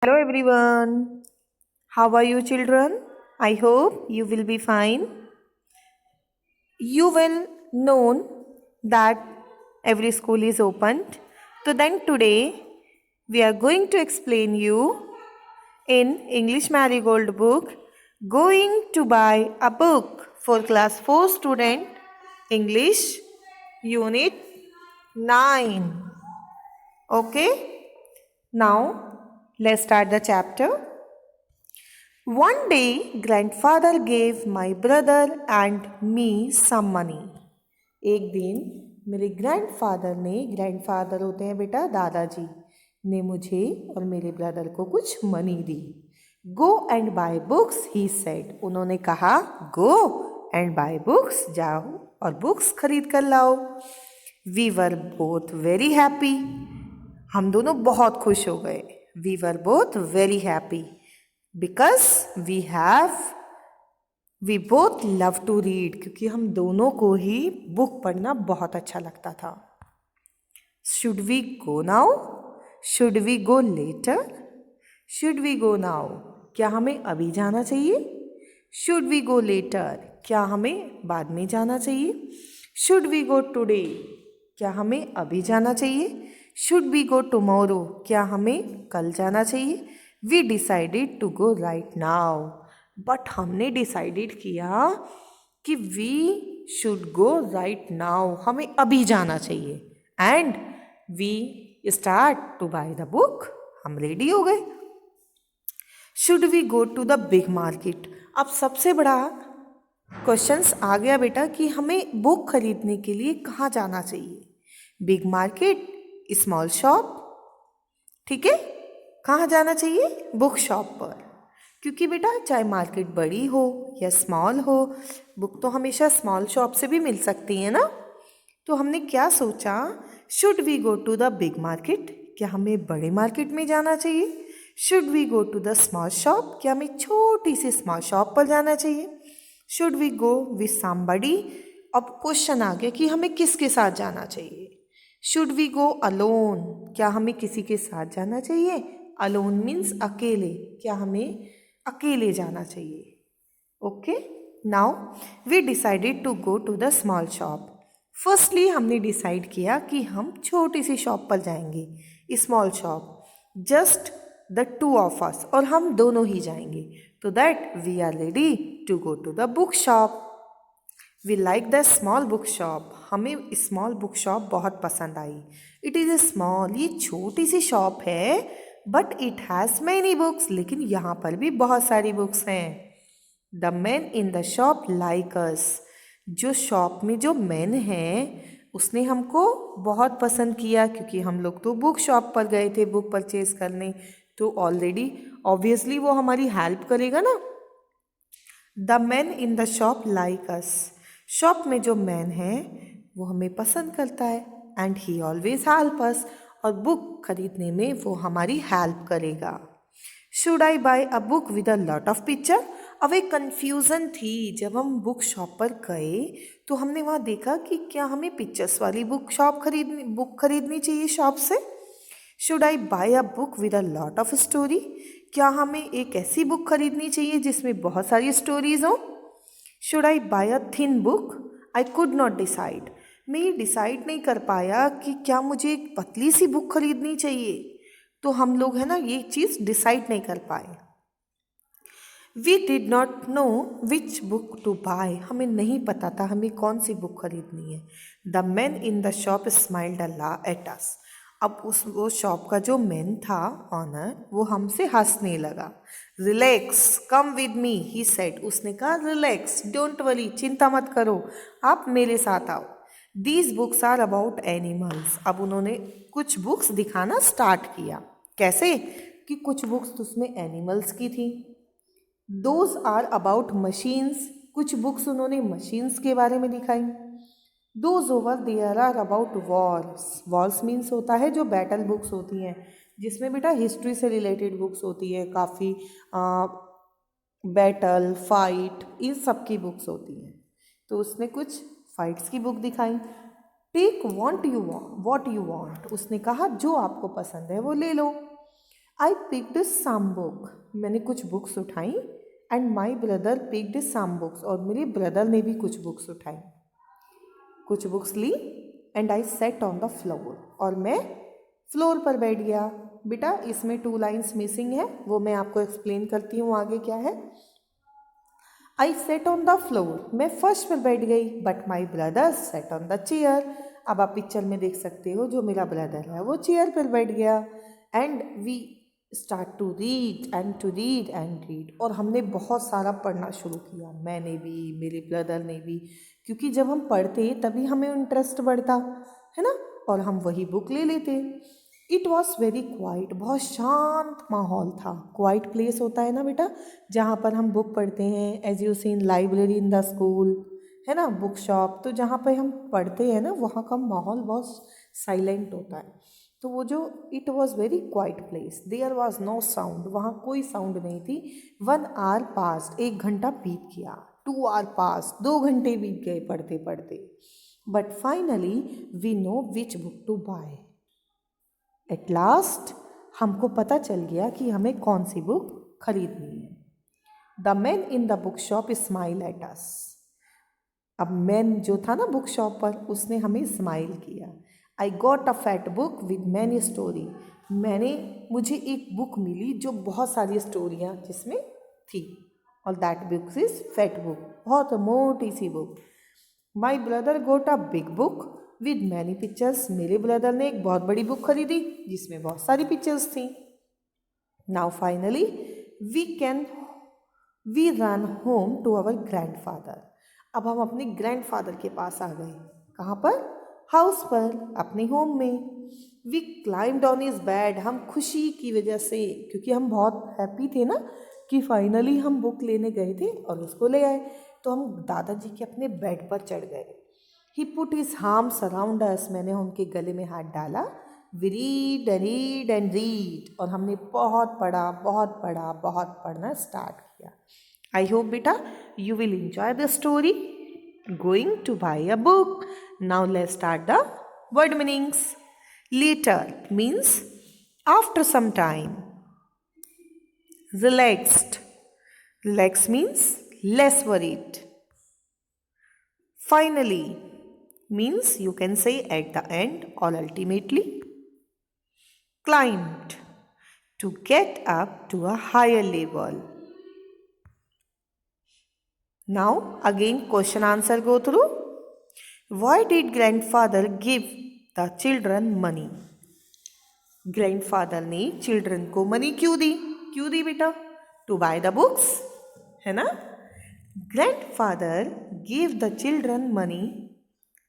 Hello everyone. How are you children? I hope you will be fine. You will know that every school is opened. So then today we are going to explain you in English Marigold book going to buy a book for class 4 student English unit 9. Okay? Now let's start the chapter. One day, grandfather gave my brother and me some money. एक दिन मेरे grandfather होते हैं बेटा दादाजी, ने मुझे और मेरे ब्रदर को कुछ मनी दी. Go and buy books he said. उन्होंने कहा गो एंड बाय बुक्स, जाओ और बुक्स खरीद कर लाओ. We were both very happy. हम दोनों बहुत खुश हो गए. We were both very happy because we both love to read, क्योंकि हम दोनों को ही बुक पढ़ना बहुत अच्छा लगता था. Should we go now? Should we go later? Should we go now, क्या हमें अभी जाना चाहिए? शुड वी गो लेटर, क्या हमें बाद में जाना चाहिए? शुड वी गो टुडे, क्या हमें अभी जाना चाहिए? शुड वी गो टुमारो, क्या हमें कल जाना चाहिए? We decided to go right now. But हमने डिसाइडेड किया कि we should go right now, हमें अभी जाना चाहिए. And we start to buy the book. हम रेडी हो गए. Should we go to the big market. अब सबसे बड़ा क्वेश्चंस आ गया बेटा कि हमें बुक खरीदने के लिए कहाँ जाना चाहिए. Big market, small shop. ठीक है, कहाँ जाना चाहिए? बुक शॉप पर. क्योंकि बेटा चाहे मार्केट बड़ी हो या स्मॉल हो, बुक तो हमेशा स्मॉल शॉप से भी मिल सकती है ना. तो हमने क्या सोचा, should we go to the big market, क्या हमें बड़े मार्केट में जाना चाहिए? Should we go to the small shop, क्या हमें छोटी सी स्मॉल शॉप पर जाना चाहिए? Should we go with somebody. अब क्वेश्चन आ गया कि हमें किसके साथ जाना चाहिए. शुड वी गो अलोन, क्या हमें किसी के साथ जाना चाहिए? अलोन मीन्स अकेले, क्या हमें अकेले जाना चाहिए? Okay, now we decided to go to the small shop. Firstly हमने डिसाइड किया कि हम छोटी सी शॉप पर जाएंगे, small shop. Just the two of us, और हम दोनों ही जाएंगे. तो that we are ready to go to the book shop. We like the small book shop. हमें स्मॉल बुक शॉप बहुत पसंद आई. इट इज़ ए स्मॉल, ये छोटी सी शॉप है, but it has many books, लेकिन यहाँ पर भी बहुत सारी बुक्स हैं. The man in the shop like अस. जो शॉप में जो मैन है उसने हमको बहुत पसंद किया, क्योंकि हम लोग तो बुक शॉप पर गए थे बुक परचेज करने, तो ऑलरेडी ऑब्वियसली वो हमारी हेल्प करेगा ना. The man in the shop like us. Shop में जो मैन है वो हमें पसंद करता है. And he always help us, और बुक खरीदने में वो हमारी हेल्प करेगा. Should I buy a book with a lot of picture. अब एक कन्फ्यूज़न थी. जब हम बुक शॉप पर गए तो हमने वहाँ देखा कि क्या हमें पिक्चर्स वाली बुक खरीदनी चाहिए शॉप से. Should I buy a book with a lot of story. क्या हमें एक ऐसी बुक खरीदनी चाहिए जिसमें बहुत सारी स्टोरीज हो. Should I buy a thin book. I could not decide. मैं ये डिसाइड नहीं कर पाया कि क्या मुझे एक पतली सी बुक खरीदनी चाहिए. तो हम लोग है ना ये चीज़ डिसाइड नहीं कर पाए. We did not know which book to buy. हमें नहीं पता था हमें कौन सी बुक खरीदनी है. The man in the shop smiled a at us. अब वो शॉप का जो मैन था ऑनर, वो हमसे हंसने लगा. Relax, come with me he said. उसने कहा रिलैक्स, डोंट वरी, चिंता मत करो, आप मेरे साथ आओ. These books are about animals. अब उन्होंने कुछ बुक्स दिखाना स्टार्ट किया. कैसे कि कुछ बुक्स तो उसमें एनिमल्स की थी. Those are about machines. कुछ बुक्स उन्होंने मशीन्स के बारे में दिखाई. Those over there are about wars. Wars means होता है जो बैटल बुक्स होती हैं, जिसमें बेटा हिस्ट्री से रिलेटेड बुक्स होती है, काफ़ी बैटल फाइट इन सब की बुक्स होती हैं. तो उसने कुछ फाइट्स की बुक दिखाई. Take what you want. उसने कहा जो आपको पसंद है वो ले लो. आई पिक्ड सम बुक, मैंने कुछ बुक्स उठाई, and my brother picked some books, और मेरे ब्रदर ने भी कुछ बुक्स उठाई, कुछ बुक्स ली, and I set on the floor, और मैं फ्लोर पर बैठ गया। बेटा इसमें 2 लाइन्स मिसिंग है, वो मैं आपको एक्सप्लेन करती हूँ आगे क्या है। आई सेट ऑन द फ्लोर, मैं फर्श पर बैठ गई, but my brother set on the chair. अब आप पिक्चर में देख सकते हो जो मेरा ब्रदर है वो चेयर पर बैठ गया, and we start to read and to read and read, और हमने बहुत सारा पढ़ना शुरू किया, मैंने भी, मेरे ब्रदर ने भी, क्योंकि जब हम पढ़ते तभी हमें इंटरेस्ट बढ़ता है ना, और हम वही बुक ले लेते। इट वॉज वेरी क्वाइट, बहुत शांत माहौल था। क्वाइट प्लेस होता है ना बेटा, जहाँ पर हम बुक पढ़ते हैं, as you seen library in the school, है ना, बुक शॉप, तो जहाँ पर हम पढ़ते हैं ना वहाँ का माहौल बहुत साइलेंट होता है। तो वो जो it was very quite place, there was no sound, वहाँ कोई साउंड नहीं थी। 1 आवर पास्ट, 1 घंटा बीत गया। 2 आवर पास्ट, 2 घंटे बीत गए पढ़ते पढ़ते। But finally we know which book to buy, at last हमको पता चल गया कि हमें कौन सी बुक खरीदनी है। The man in the book shop smile at us, अब मैन जो था ना बुक शॉप पर उसने हमें स्माइल किया। I got a fat book with many story, मुझे एक बुक मिली जो बहुत सारी स्टोरियाँ जिसमें थी, और that book is fat book, बहुत मोटी सी book. My brother got a big book with many pictures, मेरे ब्रदर ने एक बहुत बड़ी बुक खरीदी जिसमें बहुत सारी पिक्चर्स थी। Now finally we run home to our grandfather, अब हम अपने ग्रैंडफादर के पास आ गए। कहाँ पर? हाउस पर, अपने होम में। We climbed on his bed, हम खुशी की वजह से, क्योंकि हम बहुत हैप्पी थे ना कि फाइनली हम बुक लेने गए थे और उसको ले आए, तो हम दादाजी के अपने बेड पर चढ़ गए। He put his arms around us, मैंने उनके गले में हाथ डाला। We read and read and read, और हमने बहुत पढ़ा, बहुत पढ़ा, बहुत पढ़ना स्टार्ट किया। I hope beta you will enjoy the story. Going to buy a book. Now let's start the word meanings. Later means after some time. Relaxed. Relaxed means less worried. Finally means you can say at the end or ultimately. Climbed. To get up to a higher level. Now again question answer go through. Why did grandfather give the children money? Grandfather ने children को money क्यों दी बेटा? To buy the books, है ना? Grandfather gave the children money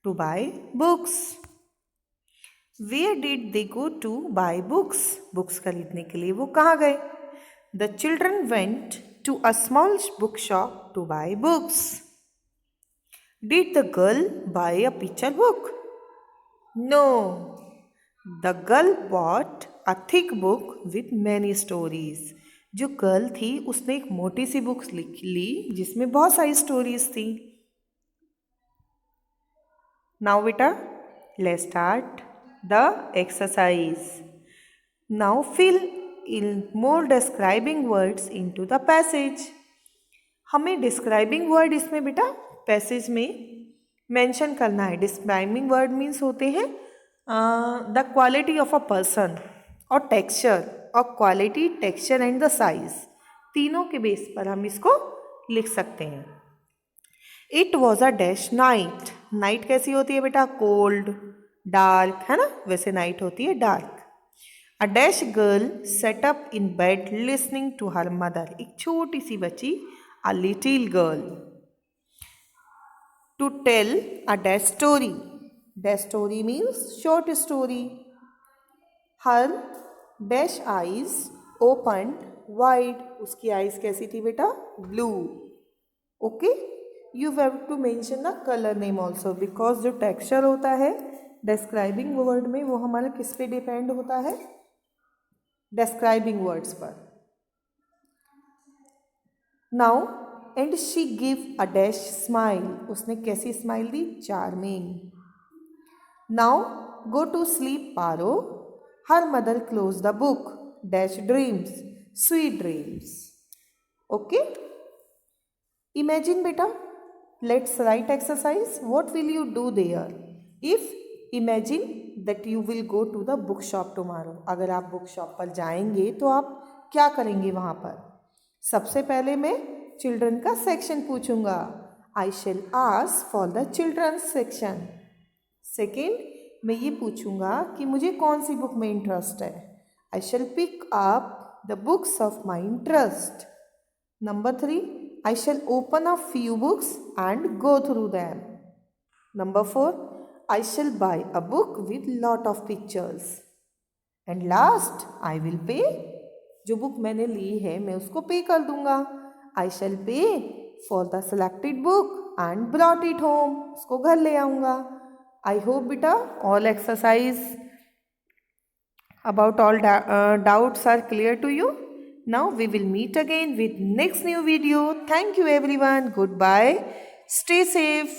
to buy books. Where did they go to buy books? Books खरीदने के लिए वो कहाँ गए? The children went to a small bookshop to buy books. Did the girl buy a picture book? No. The girl bought a thick book with many stories. जो girl थी उसने एक मोटी सी बुक ली जिसमें बहुत सारी स्टोरीज थी। Now बेटा let's start the exercise. Now fill in more describing words into the passage. हमें डिस्क्राइबिंग वर्ड इसमें बेटा पैसेज में मेंशन करना है। डिस्क्राइबिंग वर्ड मीन्स होते हैं the quality of a person और टेक्सचर, और quality, texture and the size, तीनों के बेस पर हम इसको लिख सकते हैं। It was a dash night, night कैसी होती है बेटा? कोल्ड, डार्क, है ना, वैसे नाइट होती है dark. A dash girl set up in bed listening to her mother, एक छोटी सी बच्ची, a little girl. To tell a dash story, dash story means short story. Her dash eyes open wide, उसकी eyes कैसी थी बेटा? Blue. Okay, you have to mention the colour name also, because जो texture होता है describing word में वो हमारा किस पे डिपेंड होता है? डिस्क्राइबिंग वर्ड्स पर। Now and she give a dash smile, उसने कैसी स्माइल दी? Charming. Now go to sleep Paro, her mother close the book, dash dreams, sweet dreams. Okay? Imagine beta, let's write exercise. What will you do there? If imagine that you will go to the book shop tomorrow. अगर आप book shop पर जाएंगे तो आप क्या करेंगे वहाँ पर? सबसे पहले मैं चिल्ड्रन का सेक्शन पूछूंगा. I shall ask for the children's section. Second, मैं ये पूछूंगा कि मुझे कौन सी बुक में इंटरेस्ट है. I shall pick up the books of my interest. Number 3, I shall open a few books and go through them. Number 4, I shall buy a book with lot of pictures. And last, I will pay. जो book मैंने ली है मैं उसको पे कर दूंगा. I shall pay for the selected book and brought it home. उसको घर ले आऊँगा. I hope बेटा all exercise about all doubts are clear to you. Now we will meet again with next new video. Thank you everyone. Goodbye. Stay safe.